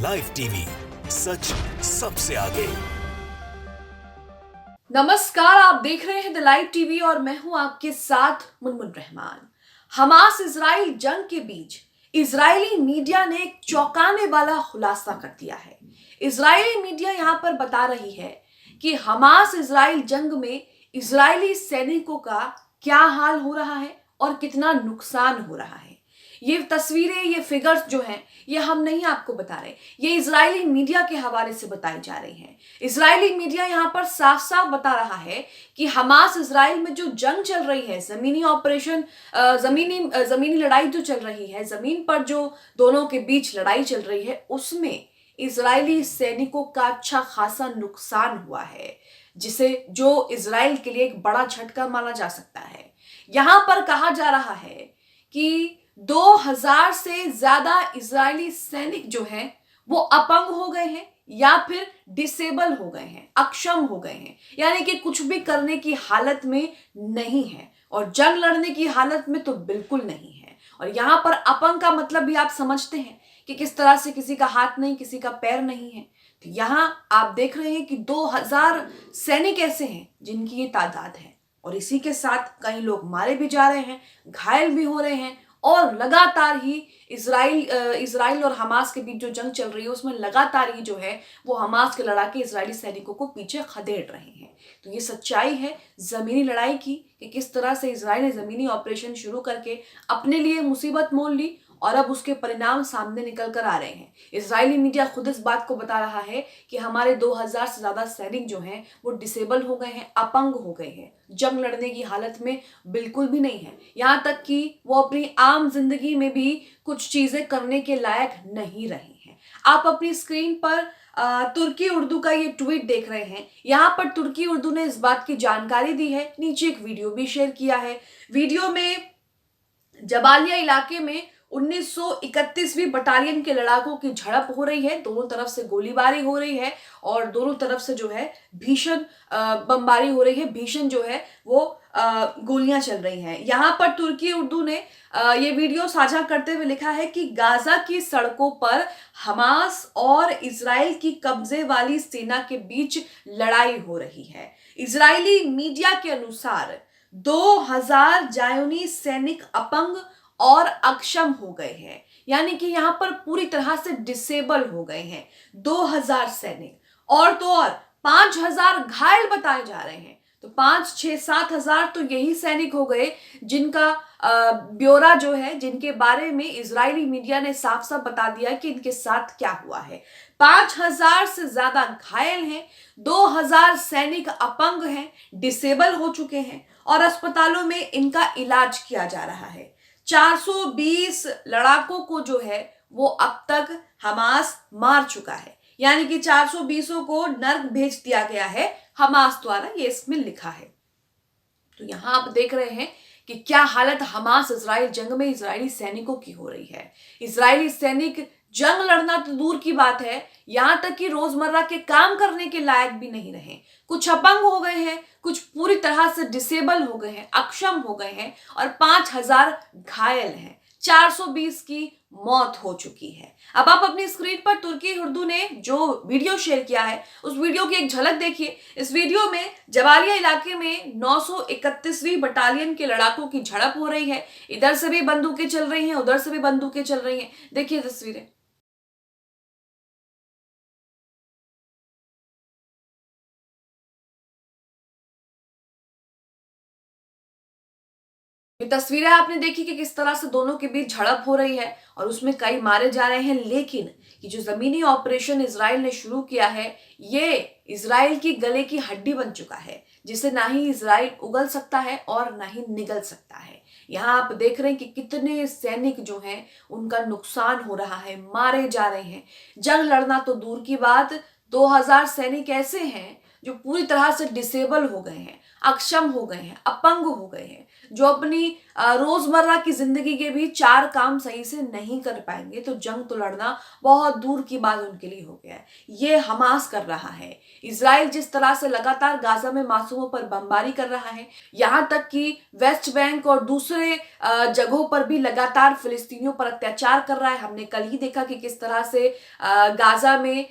Live TV, सच सबसे आगे। नमस्कार, आप देख रहे हैं द लाइव टीवी और मैं हूं आपके साथ मुनमुन रहमान। हमास इजराइल जंग के बीच इजरायली मीडिया ने एक चौंकाने वाला खुलासा कर दिया है। इजरायली मीडिया यहां पर बता रही है कि हमास इजराइल जंग में इजरायली सैनिकों का क्या हाल हो रहा है और कितना नुकसान हो रहा है। ये तस्वीरें, ये फिगर्स जो हैं, ये हम नहीं आपको बता रहे, ये इजरायली मीडिया के हवाले से बताई जा रही हैं। इजरायली मीडिया यहां पर साफ साफ बता रहा है कि हमास इजराइल में जो जंग चल रही है, जमीनी ऑपरेशन, जमीनी लड़ाई जो चल रही है, जमीन पर जो दोनों के बीच लड़ाई चल रही है, उसमें इजरायली सैनिकों का अच्छा खासा नुकसान हुआ है, जिसे जो इजराइल के लिए एक बड़ा झटका माना जा सकता है। यहां पर कहा जा रहा है कि 2000 से ज्यादा इजरायली सैनिक जो हैं वो अपंग हो गए हैं या फिर डिसेबल हो गए हैं, अक्षम हो गए हैं, यानी कि कुछ भी करने की हालत में नहीं है और जंग लड़ने की हालत में तो बिल्कुल नहीं है। और यहां पर अपंग का मतलब भी आप समझते हैं कि किस तरह से किसी का हाथ नहीं, किसी का पैर नहीं है। तो यहां आप देख रहे हैं कि 2000 सैनिक ऐसे हैं जिनकी ये तादाद है और इसी के साथ कई लोग मारे भी जा रहे हैं, घायल भी हो रहे हैं और लगातार ही इजराइल और हमास के बीच जो जंग चल रही है उसमें लगातार ही जो है वो हमास के लड़ाके इजरायली सैनिकों को पीछे खदेड़ रहे हैं। तो ये सच्चाई है जमीनी लड़ाई की कि किस तरह से इजराइल ने जमीनी ऑपरेशन शुरू करके अपने लिए मुसीबत मोल ली और अब उसके परिणाम सामने निकल कर आ रहे हैं। इजरायली मीडिया खुद इस बात को बता रहा है कि हमारे 2000 से ज्यादा सैनिक जो हैं वो डिसेबल हो गए हैं, अपंग हो गए हैं, जंग लड़ने की हालत में बिल्कुल भी नहीं है। यहां तक कि वो अपनी आम जिंदगी में भी कुछ चीजें करने के लायक नहीं रहे हैं। आप अपनी स्क्रीन पर तुर्की उर्दू का ये ट्वीट देख रहे हैं। यहाँ पर तुर्की उर्दू ने इस बात की जानकारी दी है, नीचे एक वीडियो भी शेयर किया है। वीडियो में जबालिया इलाके में 1931वीं बटालियन के लड़ाकों की झड़प हो रही है, दोनों तरफ से गोलीबारी हो रही है और दोनों तरफ से जो है भीषण बमबारी हो रही है, भीषण जो है वो गोलियां चल रही हैं। यहाँ पर तुर्की उर्दू ने ये वीडियो साझा करते हुए लिखा है कि गाजा की सड़कों पर हमास और इजराइल की कब्जे वाली सेना के बीच लड़ाई हो रही है। इजरायली मीडिया के अनुसार 2000 जायोनी सैनिक अपंग और अक्षम हो गए हैं, यानी कि यहां पर पूरी तरह से डिसेबल हो गए हैं 2000 सैनिक, और तो और 5000 घायल बताए जा रहे हैं। तो 5, 6, 7 हजार तो यही सैनिक हो गए जिनका ब्यौरा जो है, जिनके बारे में इजरायली मीडिया ने साफ साफ बता दिया कि इनके साथ क्या हुआ है। 5000 से ज्यादा घायल हैं, 2000 सैनिक अपंग हैं, डिसेबल हो चुके हैं और अस्पतालों में इनका इलाज किया जा रहा है। 420 लड़ाकों को जो है वो अब तक हमास मार चुका है, यानी कि 420 को नर्क भेज दिया गया है हमास द्वारा, ये इसमें लिखा है। तो यहां आप देख रहे हैं कि क्या हालत हमास इजराइल जंग में इजरायली सैनिकों की हो रही है। इजरायली सैनिक जंग लड़ना तो दूर की बात है, यहां तक कि रोजमर्रा के काम करने के लायक भी नहीं रहे। कुछ अपंग हो गए हैं, कुछ पूरी तरह से डिसेबल हो गए हैं, अक्षम हो गए हैं और 5000 घायल हैं, 420 की मौत हो चुकी है। अब आप अपनी स्क्रीन पर तुर्की उर्दू ने जो वीडियो शेयर किया है उस वीडियो की एक झलक देखिए। इस वीडियो में जबालिया इलाके में 931वीं बटालियन के लड़ाकों की झड़प हो रही है। इधर से भी बंदूकें चल रही हैं, उधर से भी बंदूकें चल रही हैं। देखिए तस्वीरें। ये तस्वीरें आपने देखी कि किस तरह से दोनों के बीच झड़प हो रही है और उसमें कई मारे जा रहे हैं। लेकिन ये जो जमीनी ऑपरेशन इजराइल ने शुरू किया है, ये इजराइल की गले की हड्डी बन चुका है, जिसे ना ही इजराइल उगल सकता है और ना ही निगल सकता है। यहाँ आप देख रहे हैं कि कितने सैनिक जो हैं उनका नुकसान हो रहा है, मारे जा रहे हैं। जंग लड़ना तो दूर की बात, 2000 सैनिक ऐसे हैं जो पूरी तरह से डिसेबल हो गए हैं, अक्षम हो गए हैं, अपंग हो गए हैं। जो अपनी रोजमर्रा की जिंदगी के भी 4 काम सही से नहीं कर पाएंगे, तो जंग तो लड़ना बहुत दूर की बात उनके लिए हो गया है। ये हमास कर रहा है। इजराइल जिस तरह से लगातार गाजा में मासूमों पर बमबारी कर रहा है, यहाँ तक कि वेस्ट बैंक और दूसरे जगहों पर भी लगातार फिलिस्तीनियों पर अत्याचार कर रहा है। हमने कल ही देखा कि किस तरह से गाजा में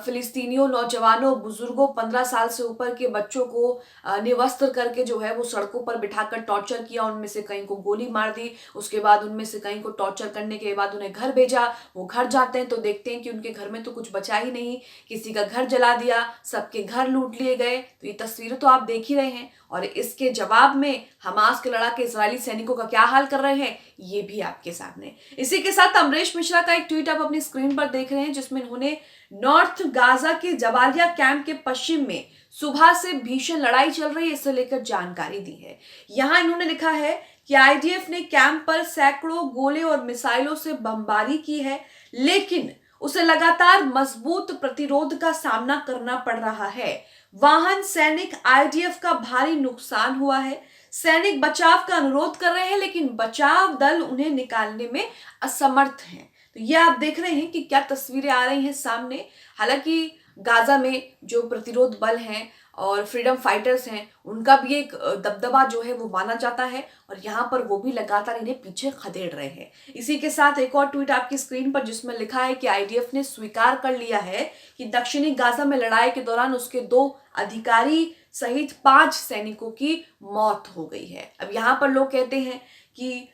फिलिस्तीनियों नौजवानों, बुजुर्गों, 15 साल से ऊपर के बच्चों को निवस्त्र करके जो है वो सड़कों पर बिठाकर टॉर्चर किया। उनमें से कई को गोली मार दी, उसके बाद उनमें से कई को टॉर्चर करने के बाद उन्हें घर भेजा। वो घर जाते हैं तो देखते हैं कि उनके घर में तो कुछ बचा ही नहीं, किसी का घर जला दिया, सबके घर लूट लिए गए। तो ये तस्वीरें तो आप देख ही रहे हैं। और इसके जवाब में हमास के लड़ाके इजरायली सैनिकों का क्या हाल कर रहे हैं, ये भी आपके सामने। इसी के साथ अमरीश मिश्रा का एक ट्वीट आप अपनी स्क्रीन पर देख रहे हैं, जिसमें उन्होंने नॉर्थ गाजा के जबालिया कैंप के पश्चिम में सुबह से भीषण लड़ाई चल रही है, इससे लेकर जानकारी दी है। यहां इन्होंने लिखा है कि आईडीएफ ने कैंप पर सैकड़ों गोले और मिसाइलों से बमबारी की है, लेकिन उसे लगातार मजबूत प्रतिरोध का सामना करना पड़ रहा है। वाहन, सैनिक, आईडीएफ का भारी नुकसान हुआ है। सैनिक बचाव का अनुरोध कर रहे हैं, लेकिन बचाव दल उन्हें निकालने में असमर्थ हैं। तो ये आप देख रहे हैं कि क्या तस्वीरें आ रही हैं सामने। हालांकि गाजा में जो प्रतिरोध बल हैं और फ्रीडम फाइटर्स हैं, उनका भी एक दबदबा जो है वो माना जाता है, और यहाँ पर वो भी लगातार इन्हें पीछे खदेड़ रहे हैं। इसी के साथ एक और ट्वीट आपकी स्क्रीन पर, जिसमें लिखा है कि आईडीएफ ने स्वीकार कर लिया है कि दक्षिणी गाजा में लड़ाई के दौरान उसके 2 अधिकारी सहित 5 सैनिकों की मौत हो गई है। अब यहाँ पर लोग कहते हैं कि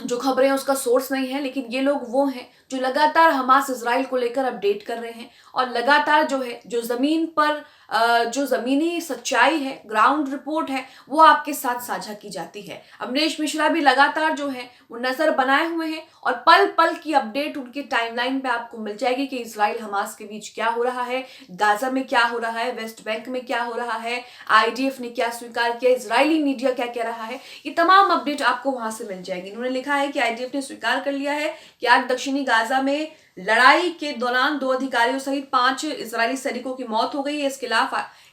जो खबरें उसका सोर्स नहीं है, लेकिन ये लोग वो हैं जो लगातार हमास इजराइल को लेकर अपडेट कर रहे हैं, और लगातार जो है जो जमीन पर जो जमीनी सच्चाई है, ग्राउंड रिपोर्ट है, वो आपके साथ साझा की जाती है। अमरीश मिश्रा भी लगातार जो है वो नजर बनाए हुए हैं, और पल पल की अपडेट उनके टाइमलाइन पे आपको मिल जाएगी कि इजराइल हमास के बीच क्या हो रहा है, गाजा में क्या हो रहा है, वेस्ट बैंक में क्या हो रहा है, आईडीएफ ने क्या स्वीकार किया, इजरायली मीडिया क्या कह रहा है, ये तमाम अपडेट आपको वहां से मिल जाएगी। उन्होंने लिखा है कि आईडीएफ ने स्वीकार कर लिया है कि आज दक्षिणी गाजा में लड़ाई के दौरान 2 अधिकारियों सहित 5 इजरायली सैनिकों की मौत हो गई है।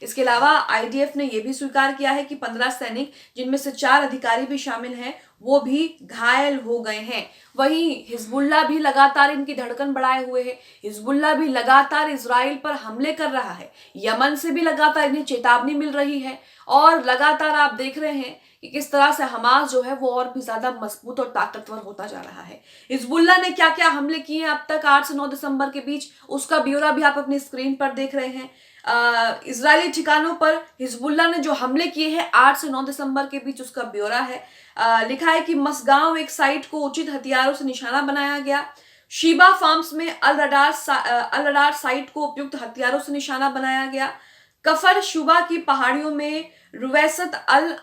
इसके अलावा आईडीएफ ने यह भी स्वीकार किया है कि 15 सैनिक, जिनमें से 4 अधिकारी भी शामिल हैं, वो भी घायल हो गए हैं। वहीं हिजबुल्ला भी लगातार इनकी धड़कन बढ़ाए हुए है। हिजबुल्ला भी लगातार इजराइल पर हमले कर रहा है। यमन से भी लगातार इन्हें चेतावनी मिल रही है, और लगातार आप देख रहे हैं कि किस तरह से हमास जो है वो और भी ज्यादा मजबूत और ताकतवर होता जा रहा है। हिजबुल्ला ने क्या क्या हमले किए हैं अब तक 8 से 9 दिसंबर के बीच, उसका ब्यौरा भी आप अपनी स्क्रीन पर देख रहे हैं। इजरायली ठिकानों पर हिजबुल्ला ने जो हमले किए हैं 8 से 9 दिसंबर के बीच, उसका ब्यौरा है। लिखा है कि मसगांव एक साइट को उचित हथियारों से निशाना बनाया गया। शीबा फार्म्स में अल रडार साइट को उपयुक्त हथियारों से निशाना बनाया गया। कफर शुबा की पहाड़ियों में रुवैसत अल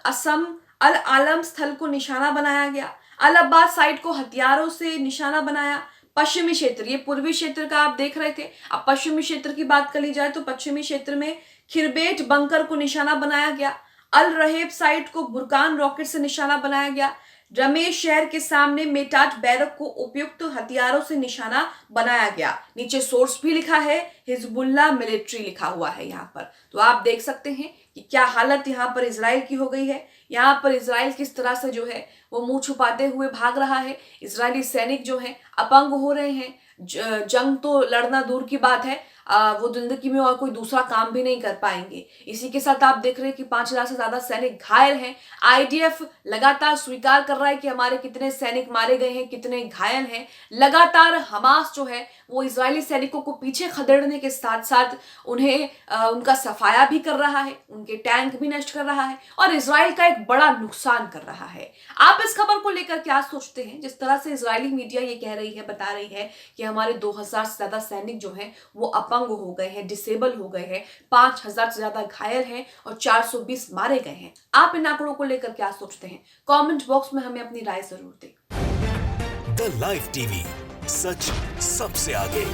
आलम स्थल को निशाना बनाया गया। अल अब्बास साइट को हथियारों से निशाना बनाया। पश्चिमी क्षेत्र, ये पूर्वी क्षेत्र का आप देख रहे थे, अब पश्चिमी क्षेत्र की बात कर ली जाए तो पश्चिमी क्षेत्र में खिरबेट बंकर को निशाना बनाया गया। अल रहेब साइट को बुरकान रॉकेट से निशाना बनाया गया। रमेश शहर के सामने मेटाट बैरक को उपयुक्त हथियारों से निशाना बनाया गया। नीचे सोर्स भी लिखा है, हिजबुल्ला मिलिट्री लिखा हुआ है यहाँ पर। तो आप देख सकते हैं कि क्या हालत यहाँ पर इजराइल की हो गई है। यहाँ पर इजराइल किस तरह से जो है वो मुंह छुपाते हुए भाग रहा है। इजरायली सैनिक जो है अपंग हो रहे हैं। जंग तो लड़ना दूर की बात है, वो जिंदगी में और कोई दूसरा काम भी नहीं कर पाएंगे। इसी के साथ आप देख रहे हैं कि 5000 से ज्यादा सैनिक घायल हैं। आईडीएफ लगातार स्वीकार कर रहा है कि हमारे कितने सैनिक मारे गए हैं, कितने घायल हैं। लगातार हमास जो है वो इजरायली सैनिकों को पीछे खदेड़ने के साथ साथ उन्हें उनका सफाया भी कर रहा है, उनके टैंक भी नष्ट कर रहा है, और इजराइल का एक बड़ा नुकसान कर रहा है। आप इस खबर को लेकर क्या सोचते हैं? जिस तरह से इजरायली मीडिया ये कह रही है, बता रही है कि हमारे 2000 से ज्यादा सैनिक जो हैं वो अपंग हो गए हैं, डिसेबल हो गए हैं, 5000 से ज्यादा घायल हैं और 420 मारे गए हैं। आप इन आंकड़ों को लेकर क्या सोचते हैं? कमेंट बॉक्स में हमें अपनी राय जरूर दें। द लाइव टीवी, सच सबसे आगे।